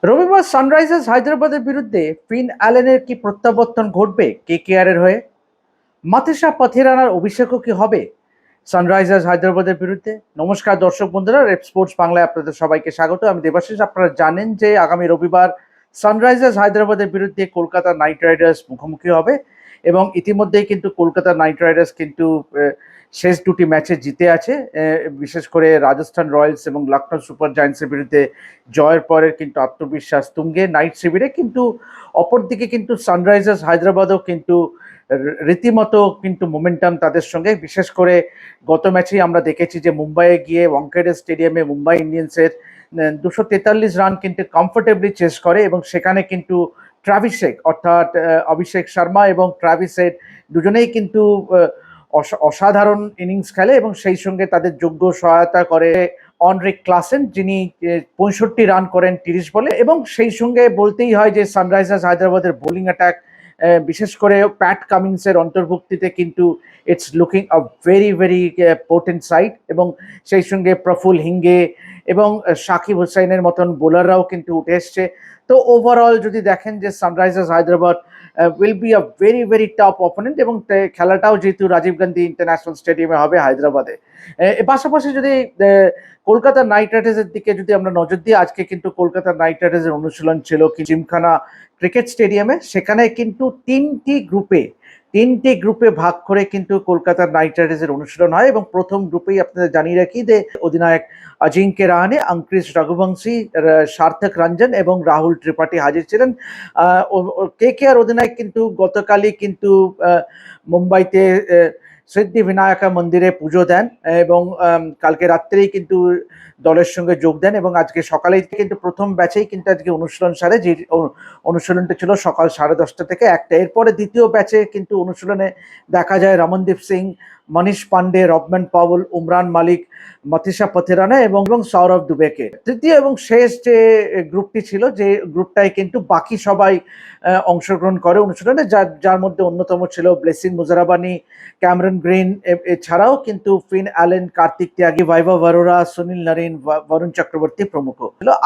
রবিবার সানরাইজার্স হায়দ্রাবাদের বিরুদ্ধে ফিন অ্যালেনের কি প্রত্যাবর্তন ঘটবে কেকেআর এর হয়ে? মাতিসা পাথিরানার অভিষেকও কি হবে সানরাইজার্স হায়দ্রাবাদের বিরুদ্ধে? নমস্কার দর্শক বন্ধুরা, রেপ স্পোর্টস বাংলায় আপনাদের সবাইকে স্বাগত। আমি দেবাশিস। আপনারা জানেন যে আগামী রবিবার সানরাইজার্স হায়দ্রাবাদের বিরুদ্ধে কলকাতা নাইট রাইডার্স মুখোমুখি হবে এবং ইতিমধ্যেই কিন্তু কলকাতা নাইট রাইডার্স কিন্তু শেষ দুটি ম্যাচে জিতে আছে। বিশেষ করে রাজস্থান রয়্যালস এবং লখনৌ সুপার জায়ান্টসের বিরুদ্ধে জয়ের পরের কিন্তু আত্মবিশ্বাস তুঙ্গে নাইট শিবিরে। কিন্তু অপরদিকে কিন্তু সানরাইজার্স হায়দ্রাবাদও কিন্তু রীতিমতো কিন্তু মোমেন্টাম তাদের সঙ্গে। বিশেষ করে গত ম্যাচেই আমরা দেখেছি যে মুম্বাইয়ে গিয়ে ওয়াংখেড়ে স্টেডিয়ামে মুম্বাই ইন্ডিয়ান্সের 243 রান কিন্তু কমফোর্টেবলি চেস করে এবং সেখানে কিন্তু ট্রাভিসেক অর্থাৎ অভিষেক শর্মা এবং ট্রাভিসের দুজনেই কিন্তু অসাধারণ ইনিংস খেলে এবং সেই সঙ্গে তাদের যোগ্য সহায়তা করে অনরিক ক্লাসেন, যিনি 65 রান করেন 30 বলে। এবং সেই সঙ্গে বলতেই হয় যে সানরাইজার্স হায়দ্রাবাদের বোলিং অ্যাটাক, বিশেষ করে প্যাট কামিন্সের অন্তর্ভুক্তিতে কিন্তু it's looking a very very potent side. এবং সেই সঙ্গে প্রফুল হিঙ্গে এবং সাকিব হুসাইনের মতন বোলাররাও কিন্তু উঠে এসছে। তো ওভারঅল যদি দেখেন যে Sunrisers Hyderabad will be a very very tough opponent এবং খেলাটাও যেহেতু রাজীব গান্ধী ইন্টারন্যাশনাল স্টেডিয়ামে হবে হায়দ্রাবাদে। এর পাশাপাশি যদি কলকাতা নাইট রাইডার্সের দিকে যদি আমরা নজর দিই, আজকে কিন্তু কলকাতা নাইট রাইডার্সের অনুশীলন ছিল জিমখানা ক্রিকেট স্টেডিয়ামে। সেখানে কিন্তু তিনটি গ্রুপে ভাগ করে কিন্তু কলকাতা নাইট রাইডার্সের অনুশীলন হয় এবং প্রথম গ্রুপেই আপনাদের জানিয়ে রাখি যে অধিনায়ক অজিঙ্ক্য রাহানে, অঙ্কুশ রঘুবংশী, সার্থক রঞ্জন এবং রাহুল ত্রিপাঠী হাজির ছিলেন। কেকেআর অধিনায়ক কিন্তু গতকালই কিন্তু মুম্বাইতে সিদ্ধি বিনায়কা মন্দিরে পুজো দেন এবং কালকে রাত্রেই কিন্তু দলের সঙ্গে যোগ দেন এবং আজকে সকালেই কিন্তু প্রথম ব্যাচেই কিন্তু আজকে অনুশীলন সারে, যে অনুশীলনটা ছিল সকাল 10:30 থেকে 1টা। এরপরে দ্বিতীয় ব্যাচে কিন্তু অনুশীলনে দেখা যায় রমনদীপ সিং, মনীষ পান্ডে, রবম্যান পাওয়েল, উমরান মালিক, মাতিসা পাথিরানা এবং সৌরভ দুবেকে। তৃতীয় এবং শেষ যে গ্রুপটি ছিল, যে গ্রুপটায় কিন্তু বাকি সবাই অংশগ্রহণ করে অনুশীলনে, যার মধ্যে অন্যতম ছিল ব্লেসিং মুজারাবানি, ক্যামেরন গ্রিন, এছাড়াও কিন্তু ফিন অ্যালেন, কার্তিক ত্যাগী, ভাইভব অরোরা, সুনীল নারিন, বরুণ চক্রবর্তী প্রমুখ।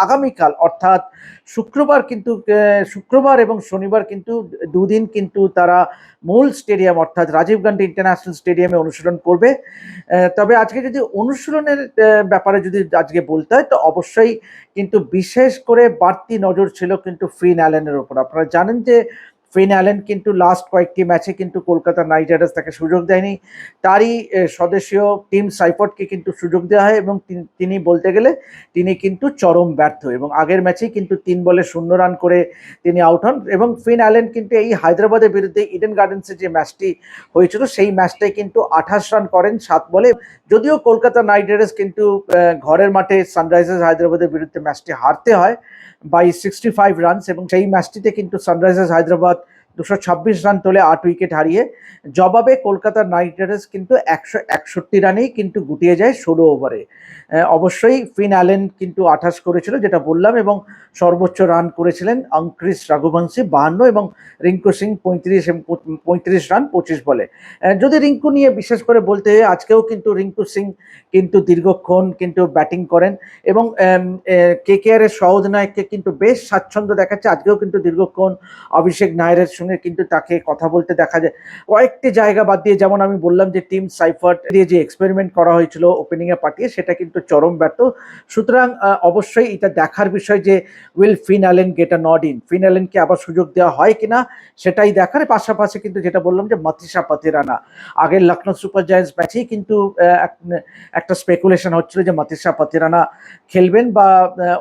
আগামীকাল অর্থাৎ শুক্রবার এবং শনিবার কিন্তু দুদিন কিন্তু তারা মূল স্টেডিয়াম অর্থাৎ রাজীব গান্ধী ইন্টারন্যাশনাল স্টেডিয়ামে অনুশীলন করবে। তবে আজকে যদি অনুশীলনের ব্যাপারে যদি আজকে বলতে হয়, তো অবশ্যই কিন্তু বিশেষ করে বাড়তি নজর ছিল কিন্তু ফিন অ্যালেনের ওপর। আপনারা জানেন যে ফিন অ্যালেন কিন্তু লাস্ট কয়েকটি ম্যাচে কিন্তু কলকাতা নাইট রাইডার্স তাকে সুযোগ দেয়নি। তারই স্বদেশীয় টিম সাইফর্ডকে কিন্তু সুযোগ দেওয়া হয় এবং তিনি বলতে গেলে তিনি কিন্তু চরম ব্যর্থ এবং আগের ম্যাচেই কিন্তু 3 বলে 0 রান করে তিনি আউট হন। এবং ফিন অ্যালেন কিন্তু এই হায়দ্রাবাদের বিরুদ্ধে ইডেন গার্ডেন্সে যে ম্যাচটি হয়েছিল সেই ম্যাচটাই কিন্তু 28 রান করেন 7 বলে। যদিও কলকাতা নাইট রাইডার্স কিন্তু ঘরের মাঠে সানরাইজার্স হায়দ্রাবাদের বিরুদ্ধে ম্যাচটি হারতে হয় বাই 65 রানস এবং সেই ম্যাচটিতে কিন্তু সানরাইজার্স হায়দ্রাবাদ 226 রান তোলে 8 উইকেট হারিয়ে। জবাবে কলকাতা নাইট রাইডার্স কিন্তু 161 রানেই কিন্তু গুটিয়ে যায় 16 ওভারে। অবশ্যই ফিন অ্যালেন কিন্তু 28 করেছিল, যেটা বললাম, এবং সর্বোচ্চ রান করেছিলেন অঙ্কুশ রঘুবংশী 52 এবং রিঙ্কু সিং 35 রান 25 বলে। যদি রিঙ্কু নিয়ে বিশেষ করে বলতে হয়, আজকেও কিন্তু রিঙ্কু সিং কিন্তু দীর্ঘক্ষণ কিন্তু ব্যাটিং করেন এবং কেকেআর এর সহ অধিনায়ককে কিন্তু বেশ স্বাচ্ছন্দ্য দেখাচ্ছে। আজকেও কিন্তু দীর্ঘক্ষণ অভিষেক নায়ারের সঙ্গে কিন্তু তাকে কথা বলতে দেখা যায়। কয়েকটি জায়গা বাদ দিয়ে, যেমন আমি বললাম যে টিম সাইফার্ট দিয়ে যে এক্সপেরিমেন্ট করা হয়েছিল ওপেনিংয়ে পাঠিয়ে, সেটা কিন্তু চরম ব্যর্থ। সুতরাং অবশ্যই এটা দেখার বিষয় যে will Finn Allen get a nod in, Finn অ্যালেনকে আবার সুযোগ দেওয়া হয় কিনা সেটাই দেখার। পাশাপাশি কিন্তু যেটা বললাম যে মাতিসা পাথিরানা, আগের লখনৌ সুপার জায়ান্টস ম্যাচেই কিন্তু একটা স্পেকুলেশন হচ্ছিল যে মাতিসা পাথিরানা খেলবেন বা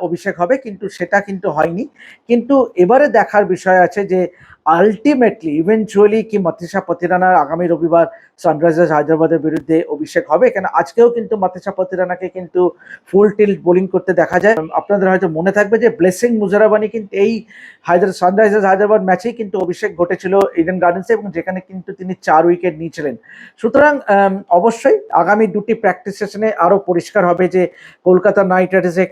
অভিষেক হবে, কিন্তু সেটা কিন্তু হয়নি। কিন্তু এবারে দেখার বিষয় আছে যে আলটিমেটলি ইভেনচুয়ালি কি মাতিসা পাথিরানার আগামী রবিবার সানরাইজার্স হায়দ্রাবাদের বিরুদ্ধে অভিষেক হবে। কেন আজকেও কিন্তু মাতিসা পাথিরানাকে কিন্তু ফুল টিল্ট বোলিং করতে দেখা যায়। আপনাদের হয়তো মনে থাকবে যে ব্লেসিং মুজারাবানি কিন্তু এই সানরাইজার্স হায়দ্রাবাদ ম্যাচেই কিন্তু অভিষেক ঘটেছিল ইডেন গার্ডেন্সে এবং যেখানে কিন্তু তিনি 4 উইকেট নিয়েছিলেন। সুতরাং অবশ্যই আগামী দুটি প্র্যাকটিস সেশনে আরো পরিষ্কার হবে যে কলকাতা নাইট রাইডার্সে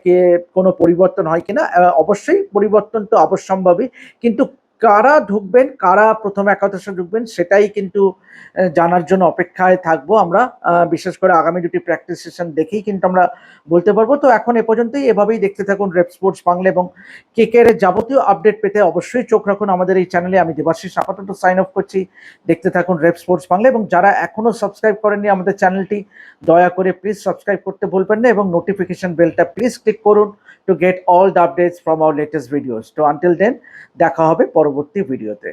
কোনো পরিবর্তন হয় কিনা। অবশ্যই পরিবর্তন তো অবশ্যম্ভাবী, কিন্তু কারা ঢুকবেন, কারা প্রথম একাদশে ঢুকবেন সেটাই কিন্তু জানার জন্য অপেক্ষায় থাকবো আমরা। বিশেষ করে আগামী দুটি প্র্যাকটিস সেশন দেখেই কিন্তু আমরা বলতে পারবো। তো এখন এ পর্যন্তই, এভাবেই দেখতে থাকুন রেপ স্পোর্টস বাংলা এবং কেকেআর এর যাবতীয় আপডেট পেতে অবশ্যই চোখ রাখুন আমাদের এই চ্যানেলে। আমি দেবাশিস আপাতত সাইন অফ করছি। দেখতে থাকুন রেপ স্পোর্টস বাংলা, এবং যারা এখনো সাবস্ক্রাইব করেননি আমাদের চ্যানেলটি, দয়া করে প্লিজ সাবস্ক্রাইব করতে ভুলবেন না, এবং নোটিফিকেশন বেলটা প্লিজ ক্লিক করুন to get all the updates from our latest videos. So until then, দেখা হবে পরবর্তী ভিডিওতে।